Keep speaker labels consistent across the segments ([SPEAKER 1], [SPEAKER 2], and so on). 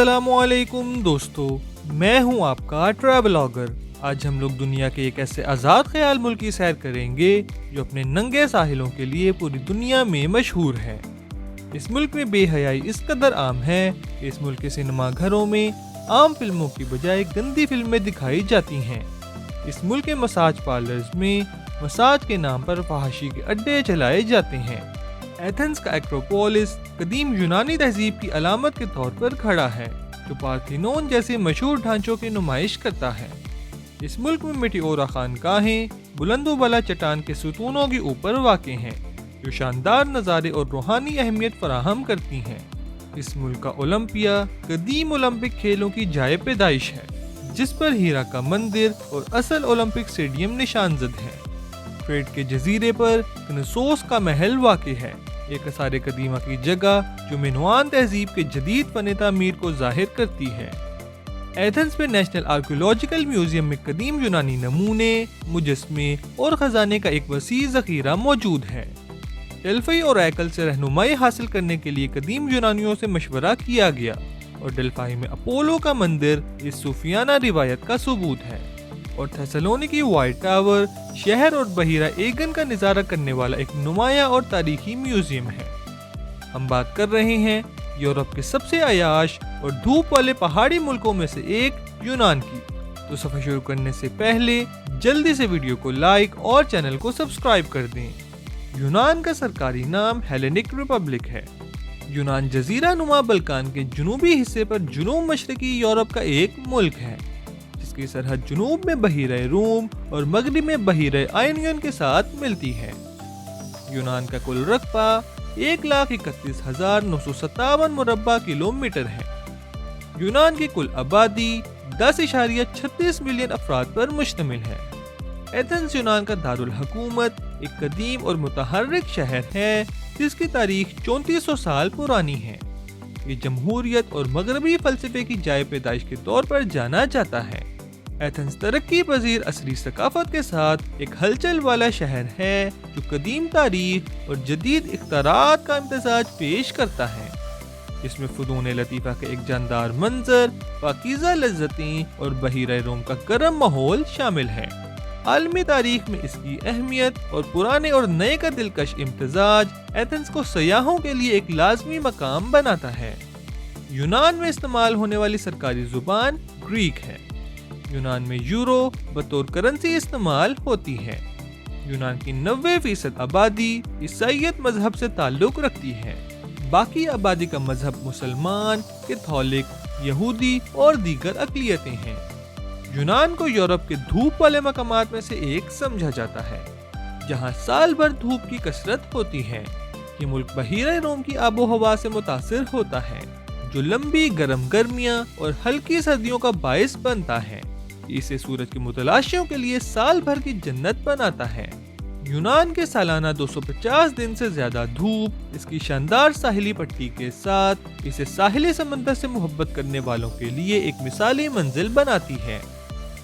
[SPEAKER 1] अस्सलाम वालेकुम दोस्तों, मैं हूं आपका ट्रैवलॉगर। आज हम लोग दुनिया के एक ऐसे आज़ाद ख्याल मुल्क की सैर करेंगे जो अपने नंगे साहिलों के लिए पूरी दुनिया में मशहूर है। इस मुल्क में बेहयाई इस कदर आम है कि इस मुल्क के सिनेमा घरों में आम फिल्मों की बजाय गंदी फिल्में दिखाई जाती हैं। इस मुल्क के मसाज पार्लर्स में मसाज के नाम पर फहाशी के अड्डे चलाए जाते हैं। एथेंस का एक्रोपोलिस कदीम यूनानी तहजीब की अलामत के तौर पर खड़ा है, जो पार्थेनोन जैसे मशहूर ढांचों की नुमाइश करता है। इस मुल्क में मेटिओरा खानकाहें बुलंदोबला चट्टान के सुतूनों के ऊपर वाक़े हैं, जो शानदार नज़ारे और रूहानी अहमियत फराहम करती हैं। इस मुल्क का ओलंपिया कदीम ओलंपिक खेलों की जाए पैदाइश है, जिस पर हीरा का मंदिर और असल ओलंपिक स्टेडियम निशानजद है। क्रेट के जजीरे पर कनसोस का महल वाक़े है, एक आसार कदीमा की जगह जो मिनवान तहजीब के जदीद फन तामीर को जाहिर करती है। एथेंस में नेशनल आर्कियोलॉजिकल म्यूजियम में कदीम यूनानी नमूने, मुजस्मे और खजाने का एक वसी ज़ख़ीरा मौजूद है। डेल्फी और एकल से रहनुमाई हासिल करने के लिए कदीम यूनानियों से मशवरा किया गया, और डेल्फाई में अपोलो का मंदिर इस सूफियाना रिवायत का सबूत है। और थेसलोनिकी वाइट टावर शहर और बहिरा एगन का नज़ारा करने वाला एक नुमाया और तारीखी म्यूजियम है। हम बात कर रहे हैं यूरोप के सबसे अयाश और धूप वाले पहाड़ी मुल्कों में से एक यूनान की। तो सफ़र शुरू करने से पहले जल्दी से वीडियो को लाइक और चैनल को सब्सक्राइब कर दें। यूनान का सरकारी नाम हेलेनिक रिपब्लिक है। यूनान जजीरा नुमा बल्कान के जुनूबी हिस्से पर जुनूब मशरकी यूरोप का एक मुल्क है, जिसकी सरहद जुनूब में बहीरे रूम और मगरिब में बहीरे आयनियन के साथ मिलती है। यूनान का कुल रकबा 1,31,957 मुरब्बा किलोमीटर है। यूनान की कुल आबादी 10.36 मिलियन अफराद पर मुश्तमिल है। एथेंस यूनान का दारुल हुकूमत एक कदीम और मुतहर्रिक शहर है, जिसकी तारीख 3400 साल पुरानी है। ये जमहूरियत और मगरबी फलसफे की जाए पैदाइश के तौर पर जाना जाता है। एथेंस तरक्की पजीर असरी सकाफत के साथ एक हलचल वाला शहर है, जो कदीम तारीख और जदीद इख्तरात का इम्तिजाज पेश करता है। इसमें फुदून लतीफ़ा का एक जानदार मंजर, पाकीज़ा लज़्ज़तें और बहीरा रोम का गर्म माहौल शामिल है। आलमी तारीख में इसकी अहमियत और पुराने और नए का दिलकश इम्तिजाज एथेंस को सयाहों के लिए एक लाजमी मकाम बनाता है। यूनान में इस्तेमाल होने वाली सरकारी जुबान ग्रीक है। यूनान में यूरो बतौर करेंसी इस्तेमाल होती है। यूनान की 90% आबादी ईसाईयत मजहब से ताल्लुक रखती है। बाकी आबादी का मजहब मुसलमान, कैथोलिक, यहूदी और दीगर अक़लियतें हैं। यूनान को यूरोप के धूप वाले मकामात में से एक समझा जाता है, जहां साल भर धूप की कसरत होती है। ये मुल्क बहीरे रोम की आबो हवा से मुतासिर होता है, जो लंबी गर्म गर्मियां और हल्की सर्दियों का बायस बनता है। इसे सूरज की मुतलाशियों के लिए साल भर की जन्नत बनाता है। यूनान के सालाना 250 दिन से ज्यादा धूप इसकी शानदार साहिली पट्टी के साथ इसे साहिली समंदर से मोहब्बत करने वालों के लिए एक मिसाली मंजिल बनाती है।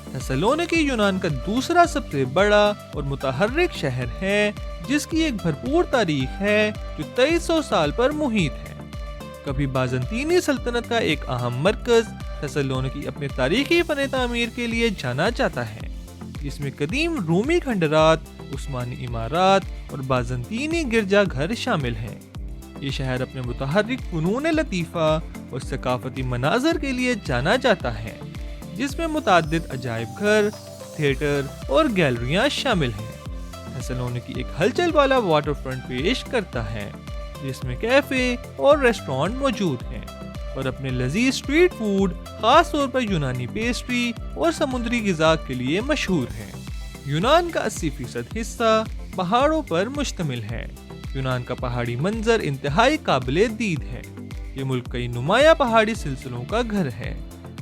[SPEAKER 1] थेसलोनिकी यूनान का दूसरा सबसे बड़ा और मुतहर्रिक शहर है, जिसकी एक भरपूर तारीख है जो 2300 साल पर मुहित है। कभी बाज़ंतीनी सल्तनत का एक अहम मरकज, थेसलोनिकी अपने तारीखी फन तामीर के लिए जाना जाता है। इसमें कदीम रूमी खंडरात, उस्मानी इमारात और बाज़ंतीनी गिरजा घर शामिल हैं। ये शहर अपने मुतहर्रिक फ़नून लतीफ़ा और सकाफती मनाज़र के लिए जाना जाता है, जिसमें मुताद्दिद अजायब घर, थिएटर और गैलरियाँ शामिल हैं। थेसलोनिकी एक हलचल वाला वाटर फ्रंट पेश करता है, जिसमें कैफ़े और रेस्टोरेंट मौजूद हैं, और अपने लजीज स्ट्रीट फूड, खास तौर पर यूनानी पेस्ट्री और समुद्री ग़िज़ा के लिए मशहूर है। यूनान का 80% हिस्सा पहाड़ों पर मुश्तमिल है। यूनान का पहाड़ी मंजर इंतहाई काबिले दीद है। ये मुल्क कई नुमाया पहाड़ी सिलसिलों का घर है,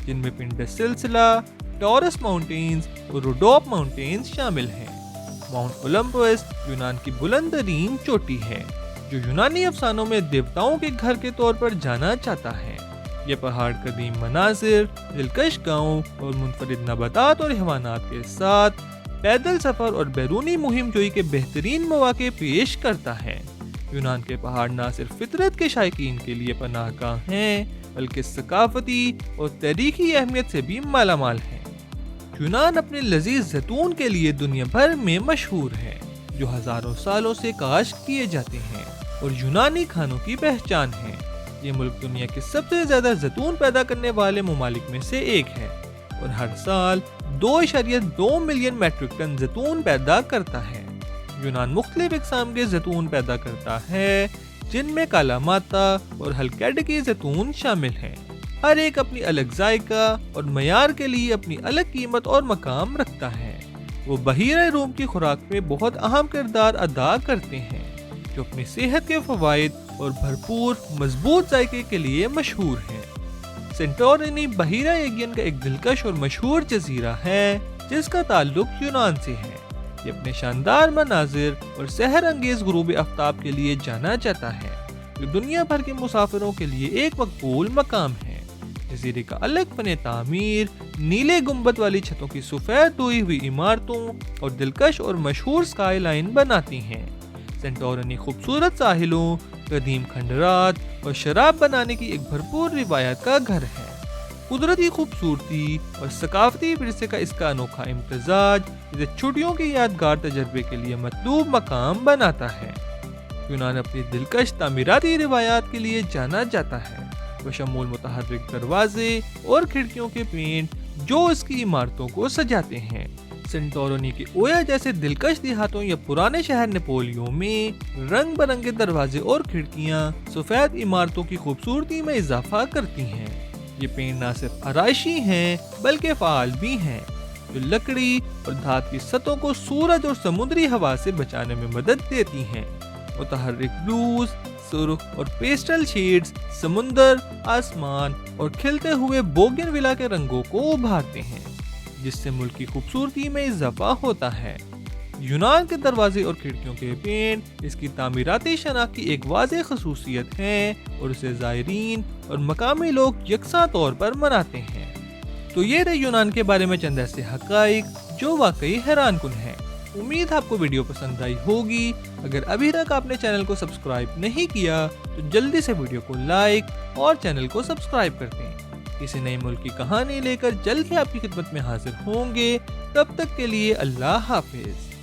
[SPEAKER 1] जिनमें पिंडस सिलसिला, टॉरस माउंटेन्स और रोडोप माउंटेन्स शामिल हैं। माउंट ओलंपस यूनान की बुलंदरीन चोटी है, जो यूनानी अफसानों में देवताओं के घर के तौर पर जाना जाता है। ये पहाड़ कदीम मनाजिर, दिलकश गांव और मुनफरिद नबातात और हैवानात के साथ पैदल सफर और बैरूनी मुहिम जोई के बेहतरीन मौके पेश करता है। یونان کے پہاڑ نہ صرف فطرت کے شائقین کے لیے پناہ گاہ ہیں بلکہ ثقافتی اور تاریخی اہمیت سے بھی مالا مال ہیں۔ یونان اپنے لذیذ زیتون کے لیے دنیا بھر میں مشہور ہے، جو ہزاروں سالوں سے کاشت کیے جاتے ہیں اور یونانی کھانوں کی پہچان ہے۔ یہ ملک دنیا کے سب سے زیادہ زیتون پیدا کرنے والے ممالک میں سے ایک ہے اور ہر سال 2.2 ملین میٹرک ٹن زیتون پیدا کرتا ہے۔ یونان مختلف اقسام کے زیتون پیدا کرتا ہے، جن میں کالا ماتا اور ہلکیڈکی زیتون شامل ہیں۔ ہر ایک اپنی الگ ذائقہ اور معیار کے لیے اپنی الگ قیمت اور مقام رکھتا ہے۔ وہ بحیرہ روم کی خوراک میں بہت اہم کردار ادا کرتے ہیں، جو اپنی صحت کے فوائد اور بھرپور مضبوط ذائقے کے لیے مشہور ہیں۔ سینٹورینی بحیرہ ایجین کا ایک دلکش اور مشہور جزیرہ ہے جس کا تعلق یونان سے ہے۔ یہ اپنے شاندار مناظر اور سحر انگیز غروب آفتاب کے لیے جانا جاتا ہے، جو دنیا بھر کے مسافروں کے لیے ایک مقبول مقام ہے۔ جزیرے کا الگ فن تعمیر، نیلے گنبد والی چھتوں کی سفید دھوئی ہوئی عمارتوں اور دلکش اور مشہور سکائی لائن بناتی ہیں۔ سینٹورینی خوبصورت ساحلوں، قدیم کھنڈرات اور شراب بنانے کی ایک بھرپور روایت کا گھر ہے۔ قدرتی خوبصورتی اور ثقافتی ورثے کا اس کا انوکھا امتزاج اسے چھٹیوں کے یادگار تجربے کے لیے مطلوب مقام بناتا ہے۔ یونان اپنی دلکش تعمیراتی روایات کے لیے جانا جاتا ہے، بشمول متحرک دروازے اور کھڑکیوں کے پینٹ جو اس کی عمارتوں کو سجاتے ہیں۔ سینٹورینی کے اویا جیسے دلکش دیہاتوں یا پرانے شہر نیپولیوں میں رنگ برنگے دروازے اور کھڑکیاں سفید عمارتوں کی خوبصورتی میں اضافہ کرتی ہیں۔ یہ پینٹ نہ صرف آرائشی ہیں بلکہ فعال بھی ہیں، جو لکڑی اور دھات کی سطحوں کو سورج اور سمندری ہوا سے بچانے میں مدد دیتی ہیں۔ متحرک بلوز، سرخ اور پیسٹل شیڈز سمندر، آسمان اور کھلتے ہوئے بوگن ولا کے رنگوں کو ابھارتے ہیں، جس سے ملک کی خوبصورتی میں اضافہ ہوتا ہے۔ یونان کے دروازے اور کھڑکیوں کے پینٹ اس کی تعمیراتی شناخت کی ایک واضح خصوصیت ہے اور اسے زائرین اور مقامی لوگ یکساں طور پر مناتے ہیں۔ تو یہ رہے یونان کے بارے میں چند ایسے حقائق جو واقعی حیران کن ہیں۔ امید آپ کو ویڈیو پسند آئی ہوگی۔ اگر ابھی تک آپ نے چینل کو سبسکرائب نہیں کیا تو جلدی سے ویڈیو کو لائک اور چینل کو سبسکرائب کر دیں۔ کسی نئی ملک کی کہانی لے کر جلد ہی آپ کی خدمت میں حاضر ہوں گے۔ تب تک کے لیے اللہ حافظ۔